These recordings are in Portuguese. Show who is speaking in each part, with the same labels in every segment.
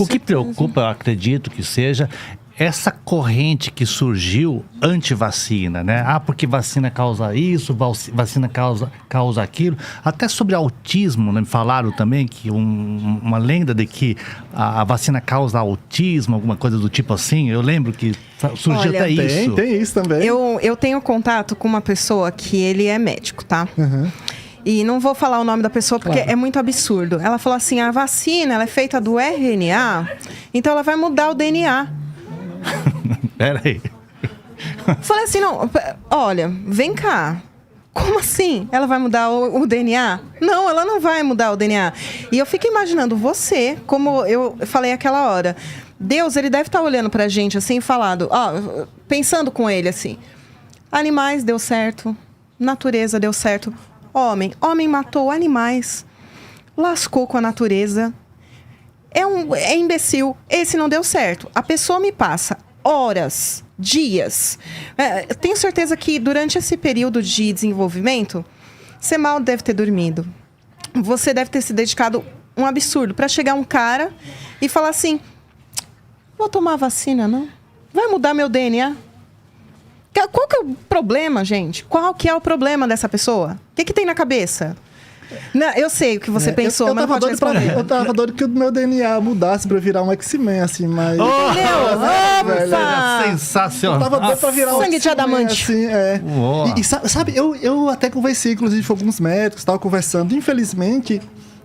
Speaker 1: O que preocupa, eu acredito que seja essa corrente que surgiu anti-vacina, né? Porque vacina causa isso, vacina causa aquilo. Até sobre autismo, né? Me falaram também que uma lenda de que a vacina causa autismo, alguma coisa do tipo assim. Eu lembro que surgiu até isso.
Speaker 2: Tem isso também.
Speaker 3: Eu tenho contato com uma pessoa que ele é médico, tá?
Speaker 2: Uhum.
Speaker 3: E não vou falar o nome da pessoa porque é muito absurdo. Ela falou assim, a vacina ela é feita do RNA, então ela vai mudar o DNA.
Speaker 1: Peraí.
Speaker 3: Falei assim, não, olha, vem cá. Como assim? Ela vai mudar o DNA? Não, ela não vai mudar o DNA. E eu fico imaginando você, como eu falei aquela hora. Deus, ele deve estar olhando pra gente assim e falando, pensando com ele assim. Animais deu certo, natureza deu certo. Homem matou animais, lascou com a natureza. É imbecil, esse não deu certo. A pessoa me passa horas, dias. Tenho certeza que durante esse período de desenvolvimento, você mal deve ter dormido. Você deve ter se dedicado um absurdo para chegar um cara e falar assim, vou tomar a vacina, não? Vai mudar meu DNA? Qual que é o problema, gente? Qual que é o problema dessa pessoa? O que tem na cabeça? Não, eu sei o que você pensou, mas não pode responder.
Speaker 2: Eu tava doido que o meu DNA mudasse pra eu virar um X-Men, assim, mas...
Speaker 3: Opa!
Speaker 1: Sensacional.
Speaker 2: Eu tava doido pra virar um
Speaker 3: Sangue de adamante.
Speaker 2: assim, E sabe, eu até conversei, inclusive, com alguns médicos, tava conversando. Infelizmente,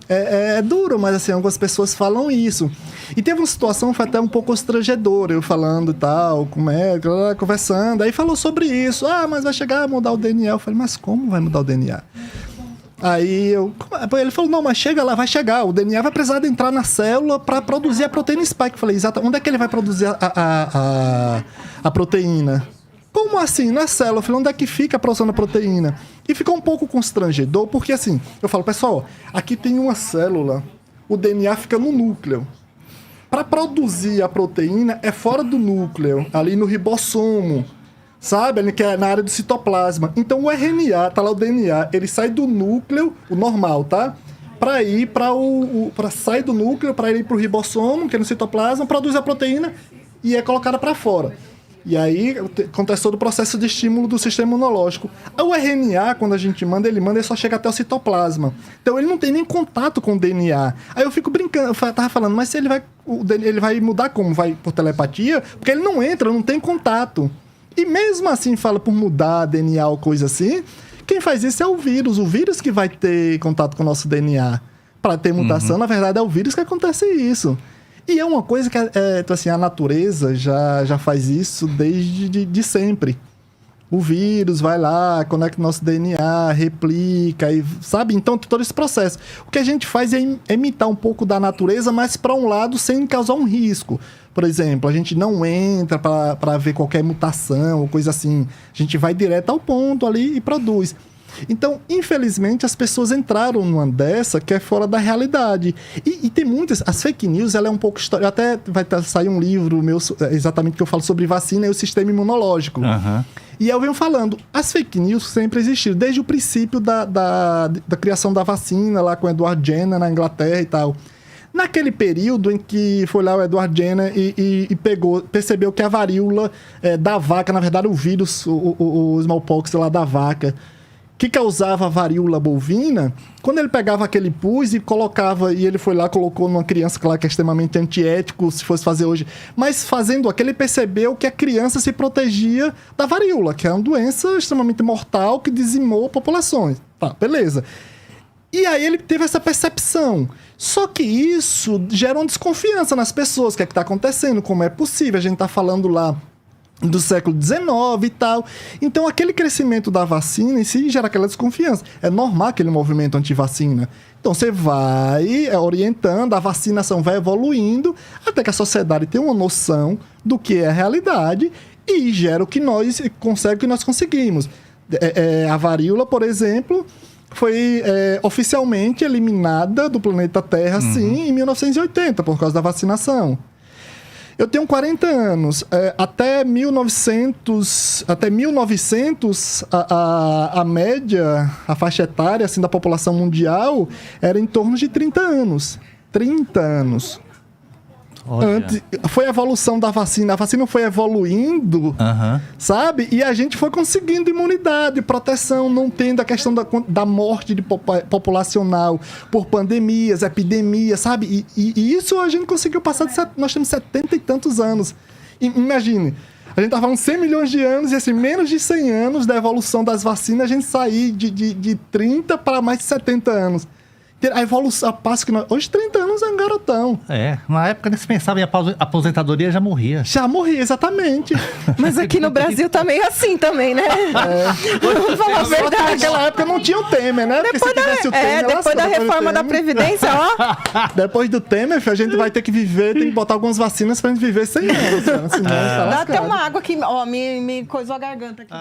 Speaker 2: é duro, mas assim, algumas pessoas falam isso. E teve uma situação que foi até um pouco constrangedora, eu falando e tal, com o médico, conversando. Aí falou sobre isso. Mas vai chegar a mudar o DNA. Eu falei, mas como vai mudar o DNA? Aí ele falou, não, mas chega lá, vai chegar. O DNA vai precisar de entrar na célula para produzir a proteína spike. Eu falei, exato, onde é que ele vai produzir a proteína? Como assim? Na célula. Eu falei, onde é que fica a produção da proteína? E ficou um pouco constrangedor, porque assim, eu falo, pessoal, aqui tem uma célula, o DNA fica no núcleo. Para produzir a proteína é fora do núcleo, ali no ribossomo. Sabe? Que é na área do citoplasma. Então o RNA, tá lá o DNA, ele sai do núcleo, o normal, tá? Pra ir para sair do núcleo, para ir pro ribossomo, que é no citoplasma, produz a proteína e é colocada para fora. E aí acontece todo o processo de estímulo do sistema imunológico. O RNA, quando a gente manda, ele só chega até o citoplasma. Então ele não tem nem contato com o DNA. Aí eu fico brincando, eu tava falando, mas se ele vai mudar como? Vai por telepatia? Porque ele não entra, não tem contato. E mesmo assim, fala por mudar DNA ou coisa assim, quem faz isso é o vírus que vai ter contato com o nosso DNA. Para ter mutação, na verdade, é o vírus que acontece isso. E é uma coisa que assim, a natureza já faz isso desde de sempre. O vírus vai lá, conecta o nosso DNA, replica, sabe? Então, todo esse processo. O que a gente faz é imitar um pouco da natureza, mas para um lado sem causar um risco. Por exemplo, a gente não entra para ver qualquer mutação ou coisa assim. A gente vai direto ao ponto ali e produz. Então, infelizmente, as pessoas entraram numa dessa que é fora da realidade. E tem muitas... As fake news, ela é um pouco... Até vai sair um livro meu, exatamente, que eu falo sobre vacina e o sistema imunológico. Uhum. E eu venho falando, as fake news sempre existiram, desde o princípio da criação da vacina, lá com o Edward Jenner, na Inglaterra e tal. Naquele período em que foi lá o Edward Jenner e percebeu que a varíola da vaca, na verdade o vírus, o smallpox lá da vaca, que causava a varíola bovina, quando ele pegava aquele pus e colocava, e ele foi lá, colocou numa criança, claro que é extremamente antiético se fosse fazer hoje, mas fazendo aquilo, ele percebeu que a criança se protegia da varíola, que é uma doença extremamente mortal que dizimou populações. Tá, beleza. E aí ele teve essa percepção. Só que isso gera uma desconfiança nas pessoas. O que é que está acontecendo? Como é possível? A gente está falando lá do século XIX e tal. Então, aquele crescimento da vacina em si gera aquela desconfiança. É normal aquele movimento anti-vacina. Então, você vai orientando, a vacinação vai evoluindo, até que a sociedade tem uma noção do que é a realidade e gera o que nós conseguimos. A varíola, por exemplo, foi oficialmente eliminada do planeta Terra, sim, em 1980, por causa da vacinação. Eu tenho 40 anos. Até 1900 a média, a faixa etária assim, da população mundial era em torno de 30 anos. 30 anos.
Speaker 1: Olha.
Speaker 2: Foi a evolução da vacina. A vacina foi evoluindo,
Speaker 1: Aham.
Speaker 2: sabe? E a gente foi conseguindo imunidade, proteção, não tendo a questão da morte populacional por pandemias, epidemias, sabe? E isso a gente conseguiu passar. Nós temos 70 e tantos anos. Imagine, a gente tá falando 100 milhões de anos e assim, menos de 100 anos da evolução das vacinas, a gente sair de 30 para mais de 70 anos. A evolução, a passo que nós... Hoje, 30 anos é um garotão.
Speaker 1: Na época nem se pensava em aposentadoria, já morria.
Speaker 2: Já morri, exatamente.
Speaker 3: Mas aqui no Brasil tá meio assim também, né? Vamos falar a
Speaker 2: Só que
Speaker 3: verdade.
Speaker 2: naquela época não tinha o Temer, né? Porque se tivesse o Temer...
Speaker 3: Depois da reforma da Previdência, ó.
Speaker 2: Depois do Temer, filho, a gente vai ter que viver, tem que botar algumas vacinas pra gente viver 100 anos. Senão tá
Speaker 3: Dá até
Speaker 2: lascado.
Speaker 3: uma água que, ó, me coisou a garganta aqui.